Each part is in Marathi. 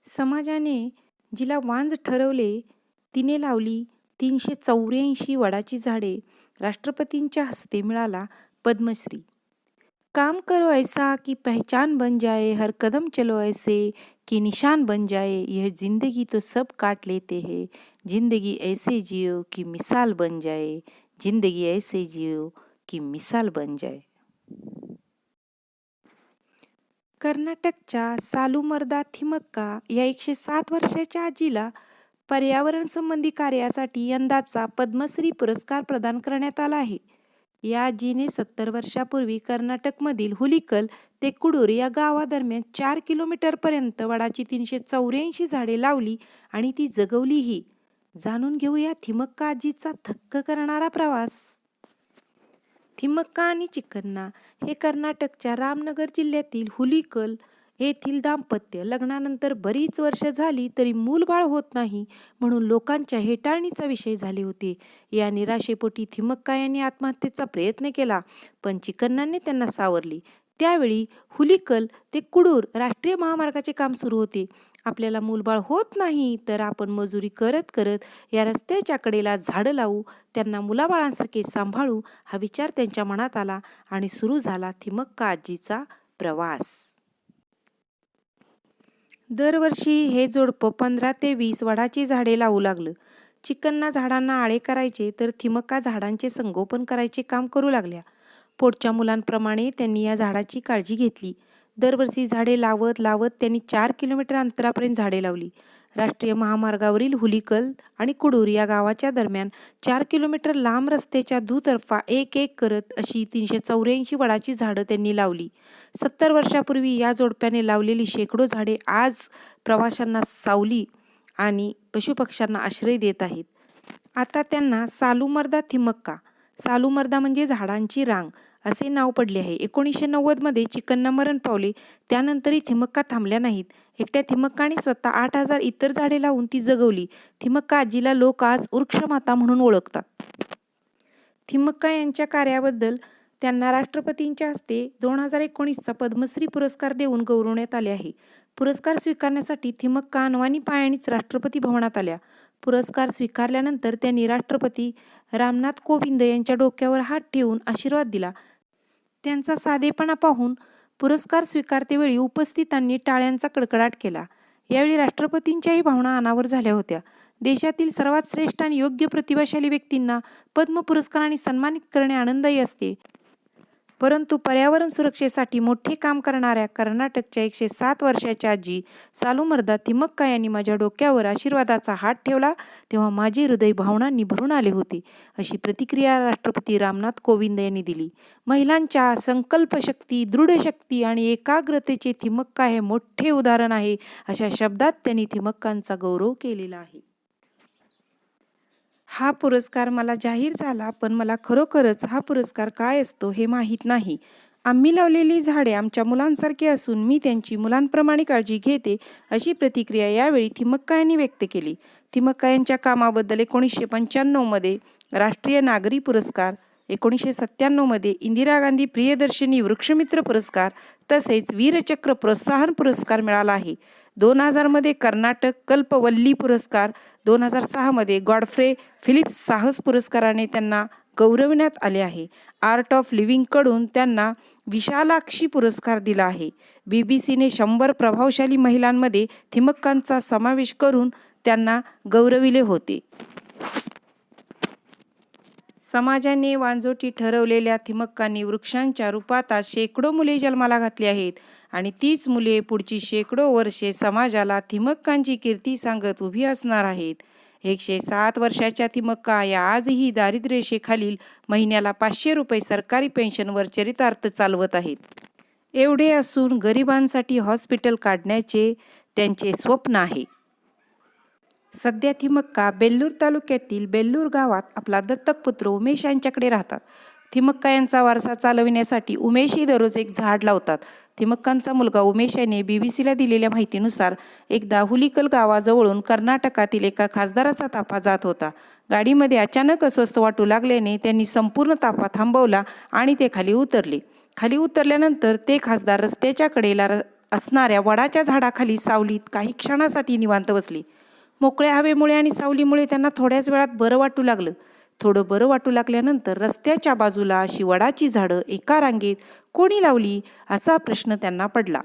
समाजाने जिला वांज ठरवले तिने लावली 384 वडाची झाडे. राष्ट्रपतींच्या हस्ते मिळाला पद्मश्री. काम करो ऐसा कि पहचान बन जाए, हर कदम चलो ऐसे कि निशान बन जाए, यह जिंदगी तो सब काट लेते हैं, जिंदगी ऐसे जियो कि मिसाल बन जाए, जिंदगी ऐसे जियो कि मिसाल बन जाए. कर्नाटकच्या सालुमर्दा थिमक्का या 107 वर्षाच्या आजीला पर्यावरण संबंधी कार्यासाठी यंदाचा पद्मश्री पुरस्कार प्रदान करण्यात आला आहे. या आजीने 70 वर्षापूर्वी कर्नाटकमधील हुलिकल ते कुडूर या गावादरम्यान 4 किलोमीटरपर्यंत वडाची 384 झाडे लावली आणि ती जगवलीही. जाणून घेऊया थिमक्का आजीचा थक्क करणारा प्रवास. थिमक्का आणि चिक्कन्ना हे कर्नाटकच्या रामनगर जिल्ह्यातील हुलिकल येथील दाम्पत्य. लग्नानंतर बरीच वर्ष झाली तरी मूलबाळ होत नाही म्हणून लोकांच्या हेटाळणीचा विषय झाले होते. या निराशेपोटी थिमक्का यांनी आत्महत्येचा प्रयत्न केला, पण चिक्कन्नाने त्यांना सावरली. त्यावेळी हुलिकल ते कुडूर राष्ट्रीय महामार्गाचे काम सुरू होते. आपल्याला मूलबाळ होत नाही तर आपण मजुरी करत करत या रस्त्याच्या कडेला झाडं लावू, त्यांना मुलाबाळांसारखे सांभाळू, हा विचार त्यांच्या मनात आला आणि सुरू झाला थिमक्का आजीचा प्रवास. दरवर्षी हे जोडपं 15 ते 20 वडाची झाडे लावू लागलं. चिक्कन्ना झाडांना आळे करायचे तर थिमक्का झाडांचे संगोपन करायचे काम करू लागल्या. पोटच्या मुलांप्रमाणे त्यांनी या झाडाची काळजी घेतली. दरवर्षी झाडे लावत लावत त्यांनी 4 किलोमीटर अंतरापर्यंत झाडे लावली. राष्ट्रीय महामार्गावरील हुलिकल आणि कुडूर या गावाच्या दरम्यान 4 किलोमीटर लांब रस्त्याच्या दुतर्फा एक एक करत अशी 384 वडाची झाडं त्यांनी लावली. 70 वर्षापूर्वी या जोडप्याने लावलेली शेकडो झाडे आज प्रवाशांना सावली आणि पशुपक्ष्यांना आश्रय देत आहेत. आता त्यांना सालुमर्दा थिमक्का, सालुमर्दा म्हणजे झाडांची रांग, असे नाव पडले आहे. 1990 मध्ये चिक्कन्ना मरण पावले. त्यानंतरही थिमक्का थांबल्या नाहीत. एकट्या थिमक्काने स्वतः 8,000 इतर झाडे लावून ती जगवली. थिमक्का आजीला लोक आज वृक्षमाता म्हणून ओळखतात. थिमक्का यांच्या कार्याबद्दल त्यांना राष्ट्रपतींच्या हस्ते 2019चा पद्मश्री पुरस्कार देऊन गौरवण्यात आले आहे. पुरस्कार स्वीकारण्यासाठी थिमक्का अनवाणी पायानेच राष्ट्रपती भवनात आल्या. पुरस्कार स्वीकारल्यानंतर त्यांनी राष्ट्रपती रामनाथ कोविंद यांच्या डोक्यावर हात ठेवून आशीर्वाद दिला. त्यांचा साधेपणा पाहून पुरस्कार स्वीकारतेवेळी उपस्थितांनी टाळ्यांचा कडकडाट केला. यावेळी राष्ट्रपतींच्याही भावना अनावर झाल्या होत्या. देशातील सर्वात श्रेष्ठ आणि योग्य प्रतिभाशाली व्यक्तींना पद्म पुरस्काराने सन्मानित करणे आनंददायी असते, परंतु पर्यावरण सुरक्षेसाठी मोठे काम करणाऱ्या कर्नाटकच्या 107 वर्षाच्या आजी सालुमर्दा थिमक्का यांनी माझ्या डोक्यावर आशीर्वादाचा हात ठेवला तेव्हा माझे हृदय भावनांनी भरून आले होते, अशी प्रतिक्रिया राष्ट्रपती रामनाथ कोविंद यांनी दिली. महिलांच्या संकल्पशक्ती, दृढशक्ती आणि एकाग्रतेचे थिमक्का हे मोठे उदाहरण आहे, अशा शब्दात त्यांनी थिमक्कांचा गौरव केलेला आहे. हा पुरस्कार मला जाहीर झाला, पण मला खरोखरच हा पुरस्कार काय असतो हे माहीत नाही. आम्ही लावलेली झाडे आमच्या मुलांसारखी असून मी त्यांची मुलांप्रमाणे काळजी घेते, अशी प्रतिक्रिया यावेळी थिमक्का यांनी व्यक्त केली. थिमक्का यांच्या कामाबद्दल 1995 मध्ये राष्ट्रीय नागरी पुरस्कार, 1997 मध्ये इंदिरा गांधी प्रियदर्शनी वृक्षमित्र पुरस्कार तसेच वीरचक्र प्रोत्साहन पुरस्कार मिळाला आहे. 2000 मध्ये कर्नाटक कल्पवल्ली पुरस्कार, 2006 मध्ये गॉडफ्रे फिलिप्स साहस पुरस्काराने त्यांना गौरविण्यात आले आहे. आर्ट ऑफ लिव्हिंगकडून त्यांना विशालाक्षी पुरस्कार दिला आहे. बीबीसीने 100 प्रभावशाली महिलांमध्ये थिमक्कांचा समावेश करून त्यांना गौरविले होते. समाजाने वांजोटी ठरवलेल्या थिमक्कांनी वृक्षांच्या रूपात आज शेकडो मुले जन्माला घातली आहेत आणि तीच मुले पुढची शेकडो वर्षे समाजाला थिमक्कांची कीर्ती सांगत उभी असणार आहेत. 107 वर्षाच्या थिमक्का या आजही दारिद्र्यरेषेखालील महिन्याला 500 रुपये सरकारी पेन्शनवर चरितार्थ चालवत आहेत. एवढे असून गरिबांसाठी हॉस्पिटल काढण्याचे त्यांचे स्वप्न आहे. सध्या थिमक्का बेल्लूर तालुक्यातील बेल्लूर गावात आपला दत्तक पुत्र उमेश यांच्याकडे राहतात. थिमक्का यांचा वारसा चालविण्यासाठी उमेशही दररोज एक झाड लावतात. थिमक्कांचा मुलगा उमेश याने बीबीसीला दिलेल्या माहितीनुसार एकदा हुलिकल गावाजवळून कर्नाटकातील एका खासदाराचा ताफा जात होता. गाडीमध्ये अचानक अस्वस्थ वाटू लागल्याने त्यांनी संपूर्ण ताफा थांबवला आणि ते खाली उतरले. खाली उतरल्यानंतर ते खासदार रस्त्याच्या कडेला असणाऱ्या वडाच्या झाडाखाली सावलीत काही क्षणासाठी निवांत बसले. मोकळ्या हवेमुळे आणि सावलीमुळे त्यांना थोड्याच वेळात बरं वाटू लागलं. थोडं बरं वाटू लागल्यानंतर रस्त्याच्या बाजूला अशी वडाची झाडं एका रांगेत कोणी लावली असा प्रश्न त्यांना पडला.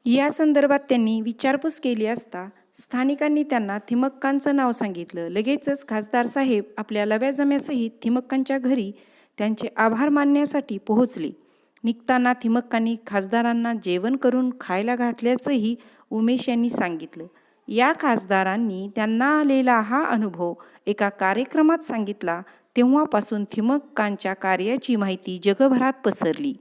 या संदर्भात त्यांनी विचारपूस केली असता स्थानिकांनी त्यांना थिमक्कांचं नाव सांगितलं. लगेचच खासदार साहेब आपल्या लव्याजम्यासहित थिमक्कांच्या घरी त्यांचे आभार मानण्यासाठी पोहोचले. निघताना थिमक्कांनी खासदारांना जेवण करून खायला घातल्याचंही उमेश यांनी सांगितलं. या खासदारांनी त्यांना आलेला हा अनुभव एका कार्यक्रमात सांगितला. तेव्हापासून थिमक्कांच्या कार्याची माहिती जगभरात पसरली.